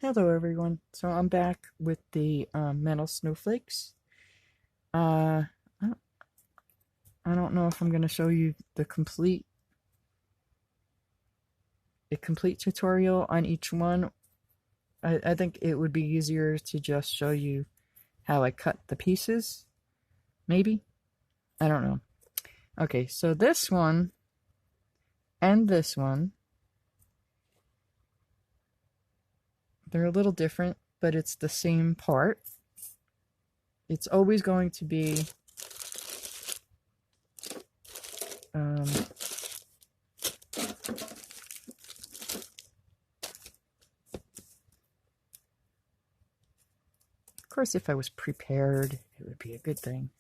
Hello everyone. So I'm back with the metal snowflakes. Uh, I I don't know if I'm going to show you the complete tutorial on each one. I think it would be easier to just show you how I cut the pieces. Maybe? I don't know. Okay, so this one and this one, they're a little different, but it's the same part. It's always going to be um, of course, if I was prepared, it would be a good thing.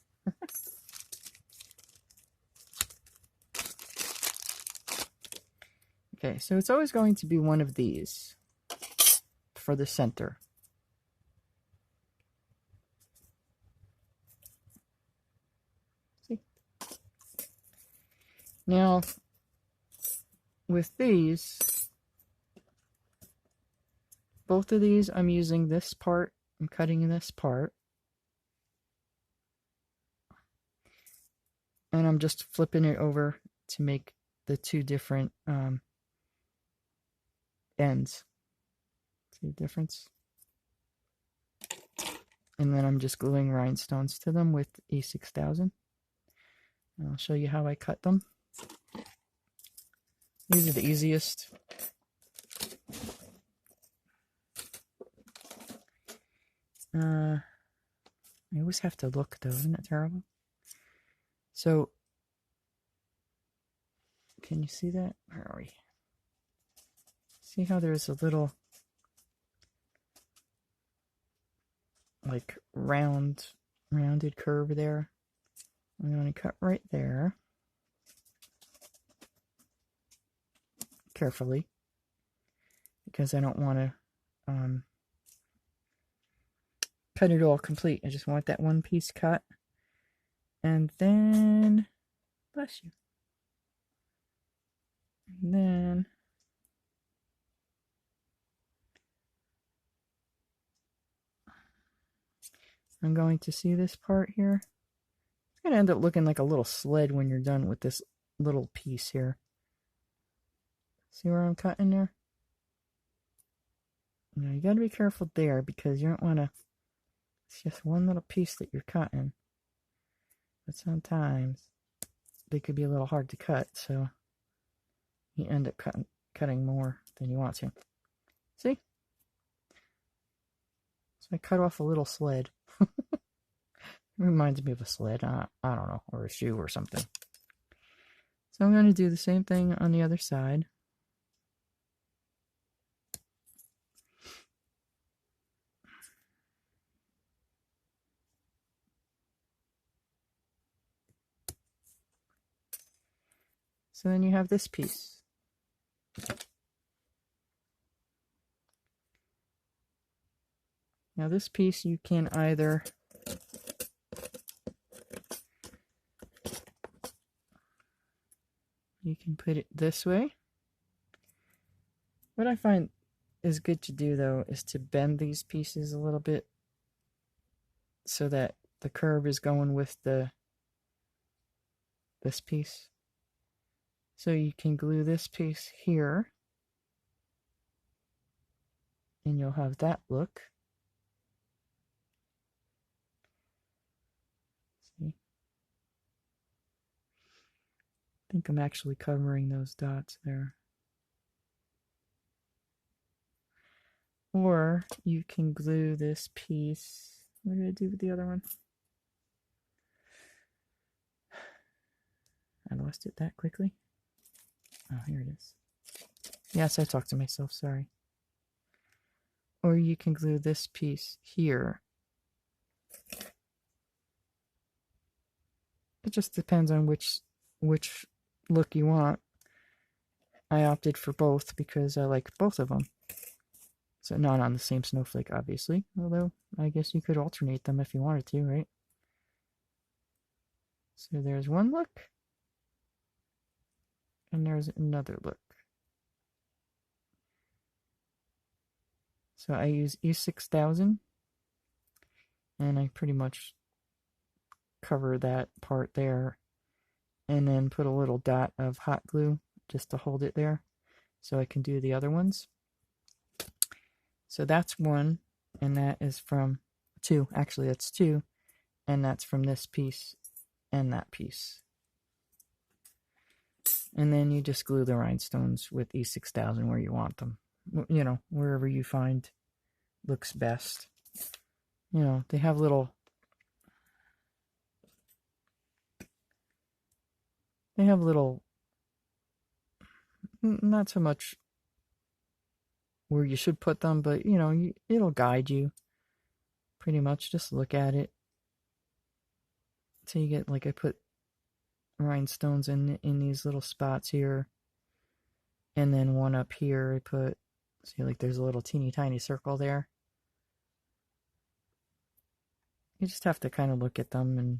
Okay, so it's always going to be one of these for the center. See? Now, with these, both of these, I'm using this part. I'm cutting this part. And I'm just flipping it over to make the two different ends. See the difference? And then I'm just gluing rhinestones to them with E6000. And I'll show you how I cut them. These are the easiest. I always have to look though, isn't it terrible? So, can you see that? Where are we? See how there's a little, like, rounded curve there? I'm going to cut right there. Carefully. Because I don't want to cut it all complete. I just want that one piece cut. And then, bless you. And then, I'm going to see this part here. It's going to end up looking like a little sled when you're done with this little piece here. See where I'm cutting there? Now you got to be careful there because you don't want to, it's just one little piece that you're cutting. But sometimes they could be a little hard to cut, so you end up cutting more than you want to. See? So I cut off a little sled. It reminds me of a sled. I don't know, or a shoe or something. So I'm going to do the same thing on the other side. So then you have this piece. Now this piece you can either put it this way. What I find is good to do though is to bend these pieces a little bit so that the curve is going with this piece. So you can glue this piece here and you'll have that look. See? I think I'm actually covering those dots there. Or you can glue this piece. What did I do with the other one? I lost it that quickly. Oh, here it is. Yes, I talked to myself, sorry. Or you can glue this piece here. It just depends on which look you want. I opted for both because I like both of them. So not on the same snowflake, obviously. Although, I guess you could alternate them if you wanted to, right? So there's one look. And there's another look. So I use E6000, and I pretty much cover that part there, and then put a little dot of hot glue just to hold it there so I can do the other ones. So that's one, and that is from two. Actually, that's two, and that's from this piece and that piece. And then you just glue the rhinestones with E6000 where you want them. You know, wherever you find looks best. You know, they have little... They have little... Not so much where you should put them, but, you know, it'll guide you. Pretty much, just look at it. So you get, like, I put rhinestones in these little spots here. And then one up here, I put... See, like, there's a little teeny tiny circle there. You just have to kind of look at them, and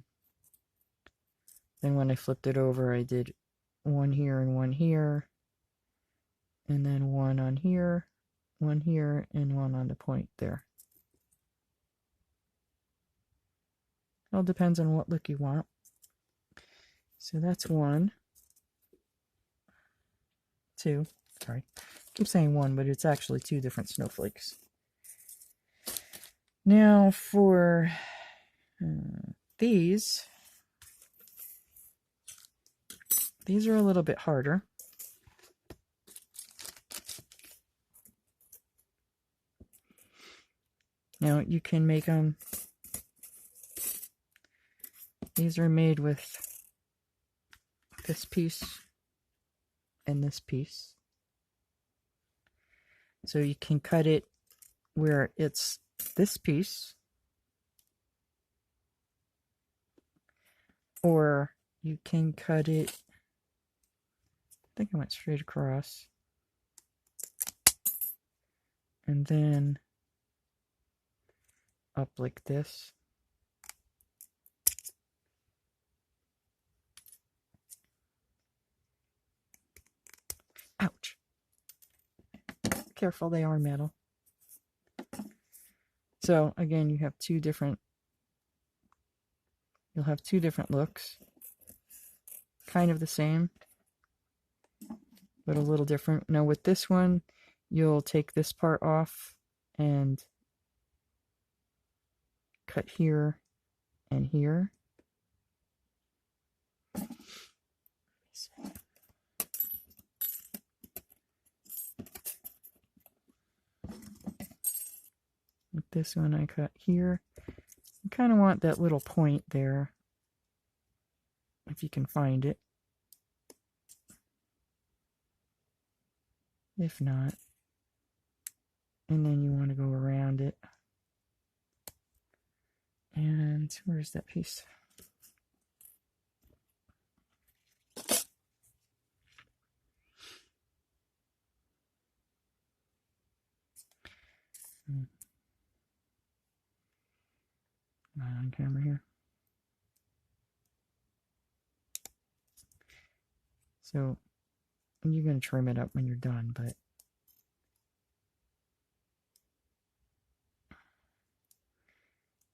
then when I flipped it over, I did one here and one here, and then one on here, and one on the point there. It all depends on what look you want. So that's one. Two. Sorry. I keep saying one, but it's actually two different snowflakes. Now for these are a little bit harder. Now you can make them... These are made with this piece and this piece. So you can cut it where it's this piece, or you can cut it... I think I went straight across. And then up like this. Ouch. Careful, they are metal. So again, you have two different... You'll have two different looks. Kind of the same, but a little different. Now with this one, you'll take this part off and cut here and here. With this one, I cut here. You kind of want that little point there, if you can find it. If not, and then you want to go around it. And where's that piece? Not on camera here. So you're going to trim it up when you're done, but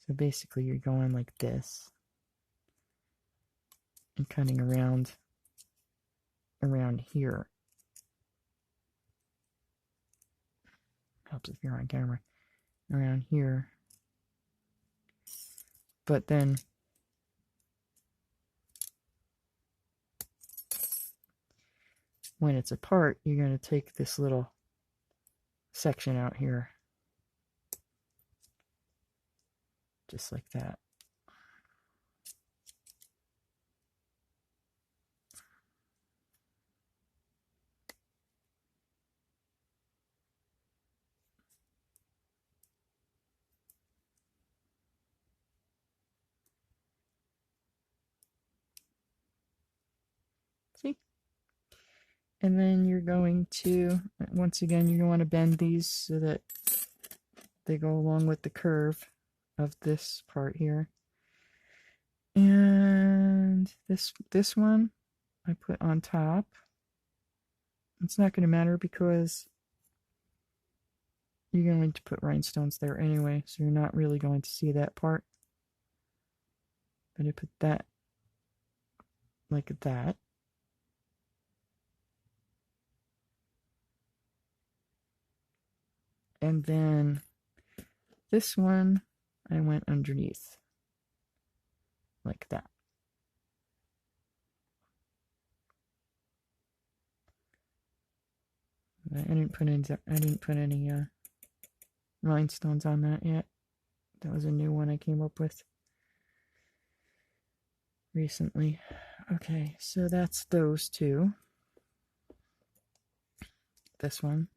so basically you're going like this and cutting around here. Helps if you're on camera. Around here. But then when it's apart, you're going to take this little section out here. Just like that. See? And then you're going to, once again, you're going to want to bend these so that they go along with the curve of this part here. And this one I put on top. It's not going to matter because you're going to put rhinestones there anyway, so you're not really going to see that part. But I put that like that. And then this one, I went underneath like that. I didn't put any rhinestones on that yet. That was a new one I came up with recently. Okay, so that's those two. This one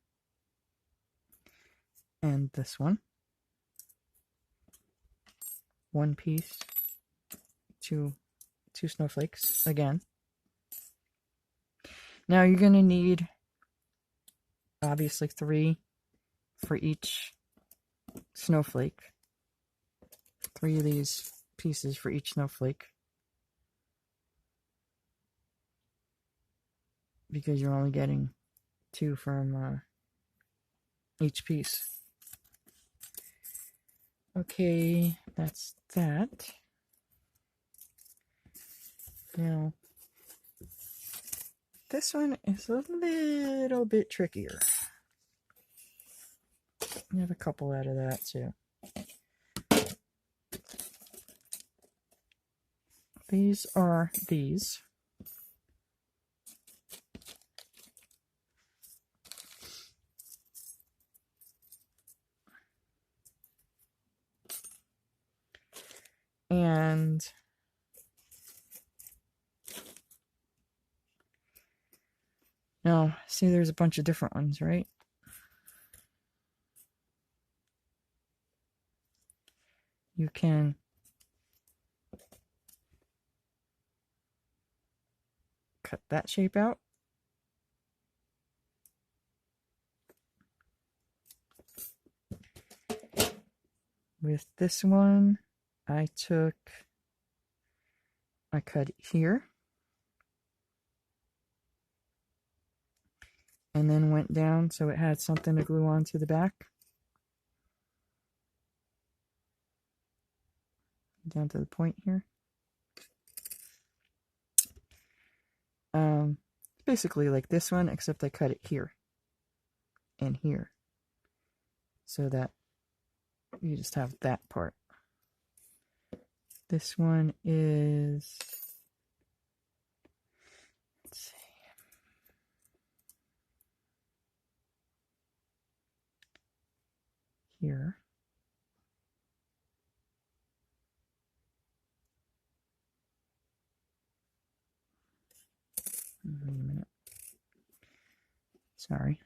and this one. One piece, two snowflakes again. Now you're going to need obviously 3 for each snowflake. 3 of these pieces for each snowflake, because you're only getting 2 from each piece. Okay, that's that. Now, this one is a little bit trickier. I have a couple out of that too. These are these. And now, see, there's a bunch of different ones, right? You can cut that shape out. With this one, I cut it here. And then went down so it had something to glue onto the back. Down to the point here. Basically like this one, except I cut it here and here, so that you just have that part. This one is, let's see, here. Wait a minute. Sorry.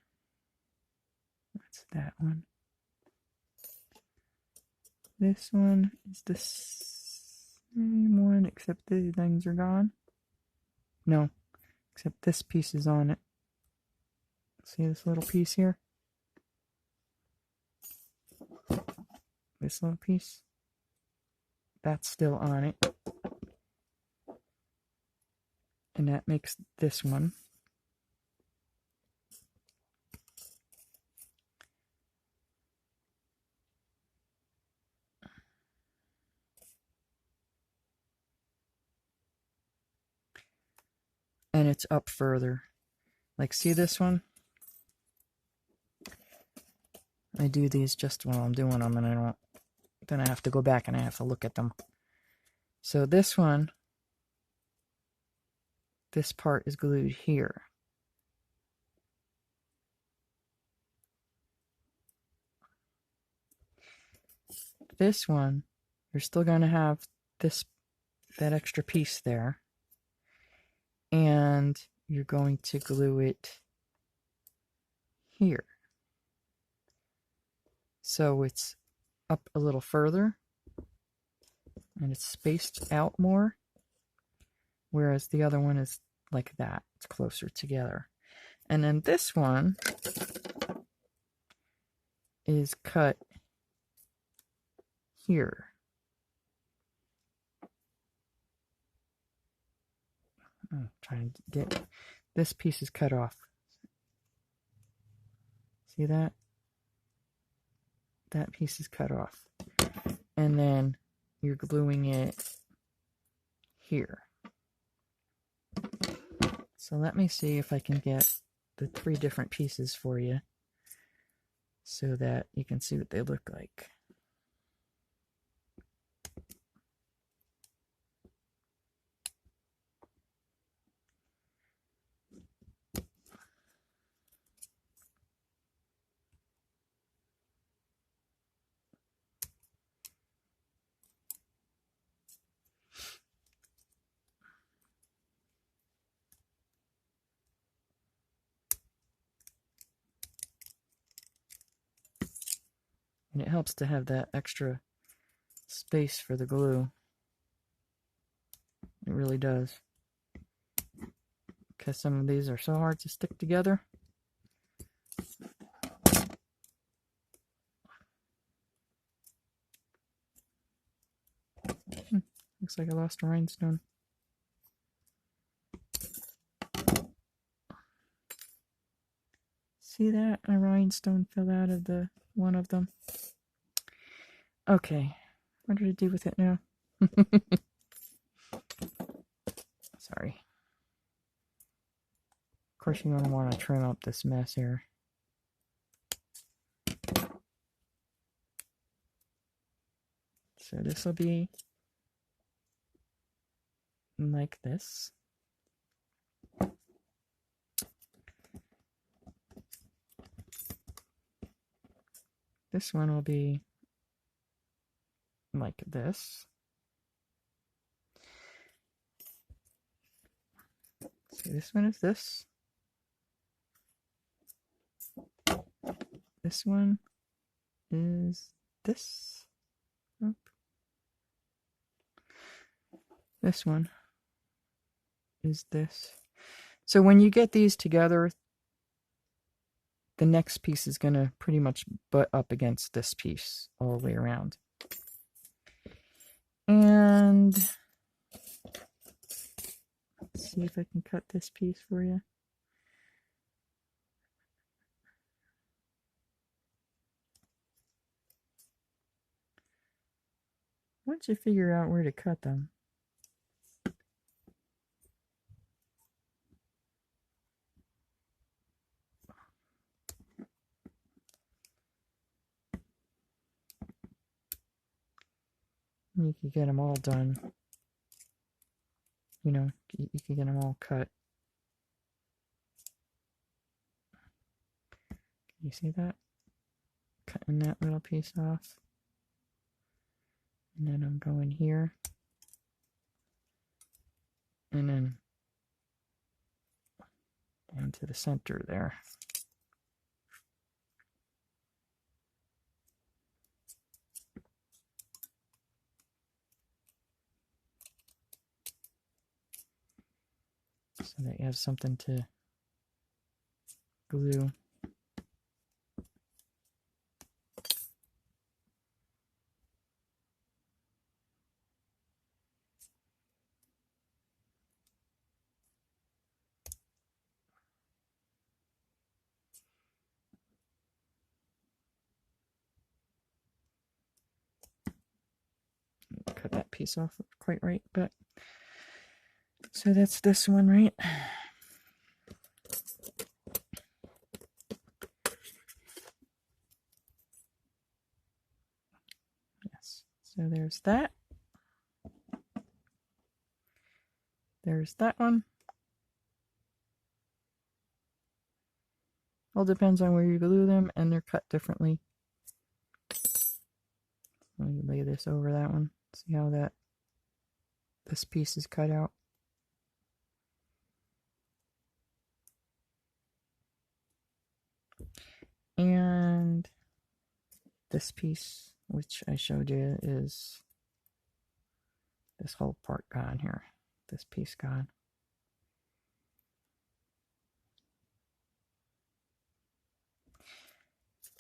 That's that one. This one is the same one, except these things are gone. No, except this piece is on it. See this little piece here? This little piece? That's still on it. And that makes this one. And it's up further. Like, see this one? I do these just while I'm doing them, and I don't, then I have to go back and I have to look at them. So this one, this part is glued here. This one, you're still going to have that extra piece there. And you're going to glue it here. So it's up a little further and it's spaced out more, whereas the other one is like that. It's closer together. And then this one is cut here. I'm trying to get this piece is cut off. See that? that piece is cut off. And then you're gluing it here. So let me see if I can get the 3 different pieces for you so that you can see what they look like. And it helps to have that extra space for the glue. It really does. Because some of these are so hard to stick together. Looks like I lost a rhinestone. See that? A rhinestone fell out of the one of them. Okay, what did I do with it now? Sorry. Of course, you're going to want to trim up this mess here. So this will be like this. This one will be like this. See, this one is this. This one is this. Oh. This one is this. So when you get these together, the next piece is going to pretty much butt up against this piece all the way around. And let's see if I can cut this piece for you. Once you figure out where to cut them, you can get them all done. You know, you can get them all cut. Can you see that? Cutting that little piece off. And then I'm going here. And then down to the center there. So that you have something to glue. Cut that piece off quite right, but so that's this one, right? Yes. So there's that. There's that one. All depends on where you glue them, and they're cut differently. Let me lay this over that one. See how this piece is cut out. And this piece, which I showed you, is this whole part gone here. This piece gone.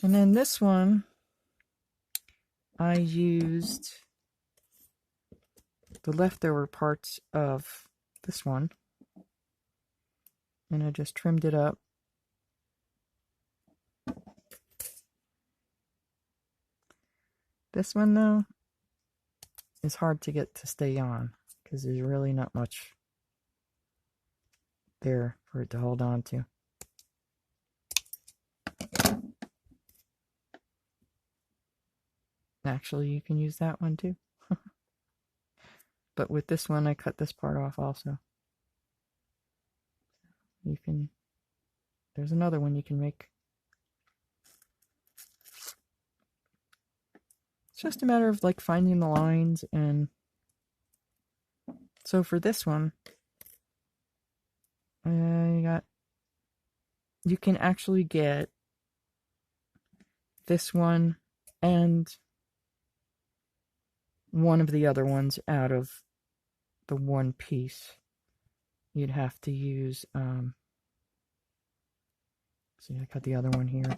And then this one, I used the leftover parts of this one, and I just trimmed it up. This one, though, is hard to get to stay on because there's really not much there for it to hold on to. Actually, you can use that one too. But with this one, I cut this part off also. You can, there's another one you can make. It's just a matter of like finding the lines. And so for this one, you can actually get this one and one of the other ones out of the one piece. You'd have to use, see, I cut the other one here.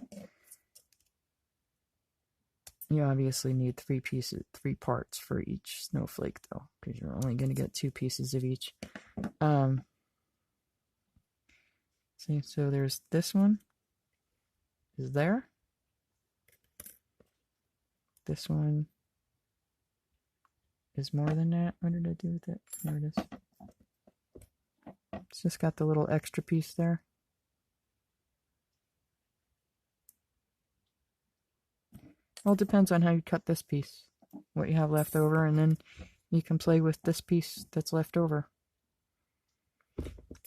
You obviously need 3 parts for each snowflake though, because you're only going to get 2 pieces of each. See, so there's this one is there. This one is more than that. What did I do with it? There it is. It's just got the little extra piece there. Well, it depends on how you cut this piece, what you have left over, and then you can play with this piece that's left over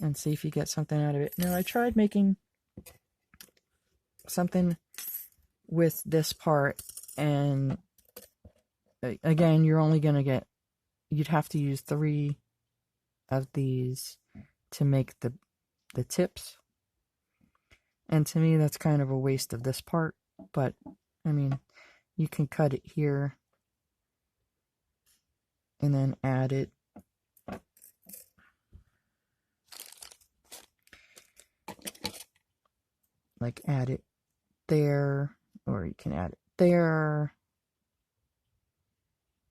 and see if you get something out of it. Now, I tried making something with this part, and again, you're only going to get, you'd have to use 3 of these to make the tips. And to me, that's kind of a waste of this part, but I mean, you can cut it here and then add it. Like add it there, or you can add it there.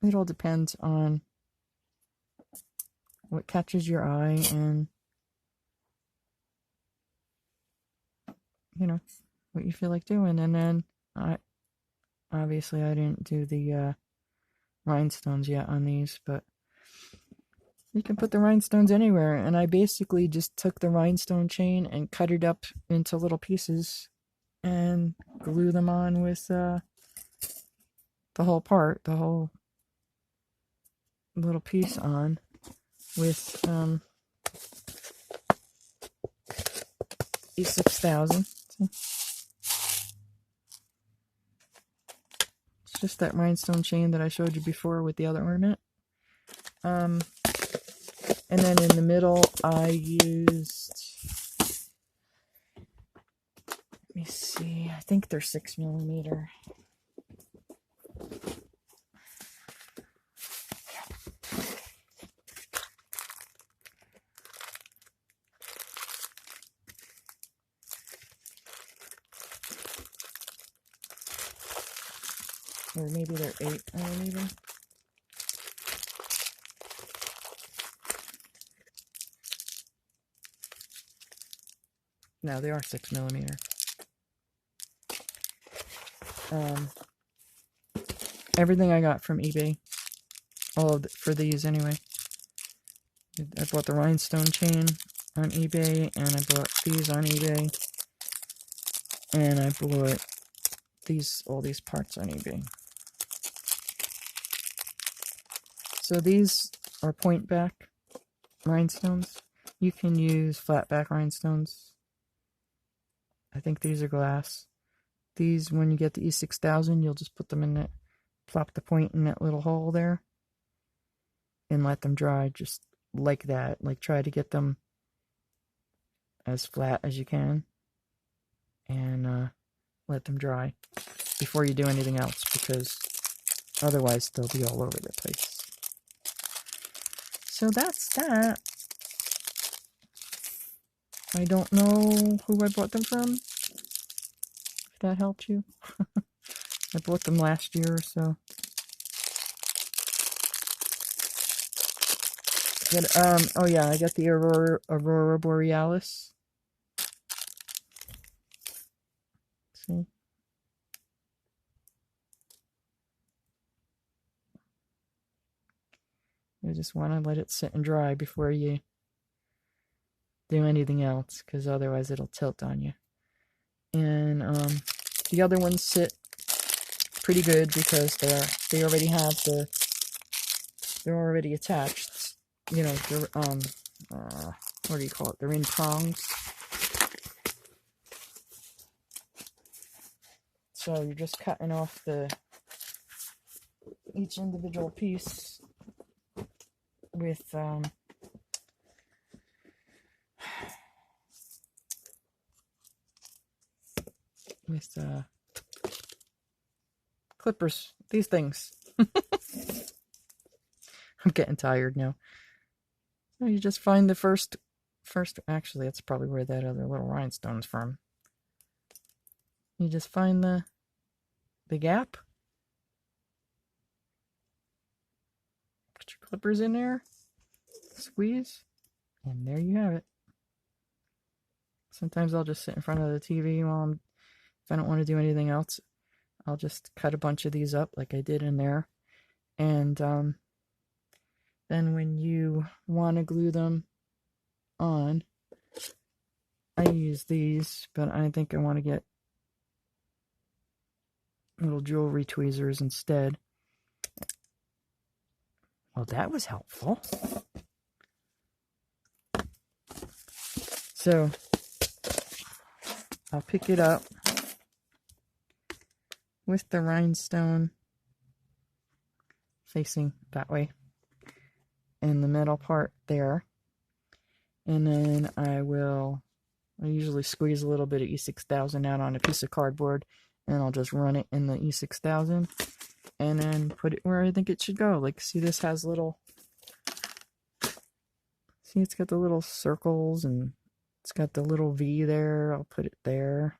It all depends on what catches your eye and, you know, what you feel like doing. And then obviously I didn't do the rhinestones yet on these, but you can put the rhinestones anywhere. And I basically just took the rhinestone chain and cut it up into little pieces and glue them on with the whole part, the whole little piece on with E6000. It's just that rhinestone chain that I showed you before with the other ornament. And then in the middle, I used, let me see, I think they're 6mm. Or maybe they're 8mm. No, they are 6mm. Everything I got from eBay, all of for these anyway. I bought the rhinestone chain on eBay, and I bought these on eBay, and I bought all these parts on eBay. So these are point back rhinestones. You can use flat back rhinestones. I think these are glass. These, when you get the E6000, you'll just put them in that, plop the point in that little hole there, and let them dry just like that. Like, try to get them as flat as you can, and let them dry before you do anything else, because otherwise they'll be all over the place. So that's that. I don't know who I bought them from, if that helps you. I bought them last year or so. But, oh yeah, I got the Aurora Borealis. See? You just want to let it sit and dry before you do anything else, because otherwise it'll tilt on you. And the other ones sit pretty good because they already have they're already attached. You know, they're what do you call it? They're in prongs. So you're just cutting off each individual piece with clippers. These things. I'm getting tired now. So you just find the first. Actually, that's probably where that other little rhinestone's from. You just find the gap. Put your clippers in there. Squeeze. And there you have it. Sometimes I'll just sit in front of the TV if I don't want to do anything else, I'll just cut a bunch of these up like I did in there. And then when you want to glue them on, I use these, but I think I want to get little jewelry tweezers instead. Well, that was helpful. So I'll pick it up with the rhinestone facing that way and the metal part there. And then I usually squeeze a little bit of E6000 out on a piece of cardboard, and I'll just run it in the E6000 and then put it where I think it should go. Like, see, this has see, it's got the little circles and it's got the little V there. I'll put it there.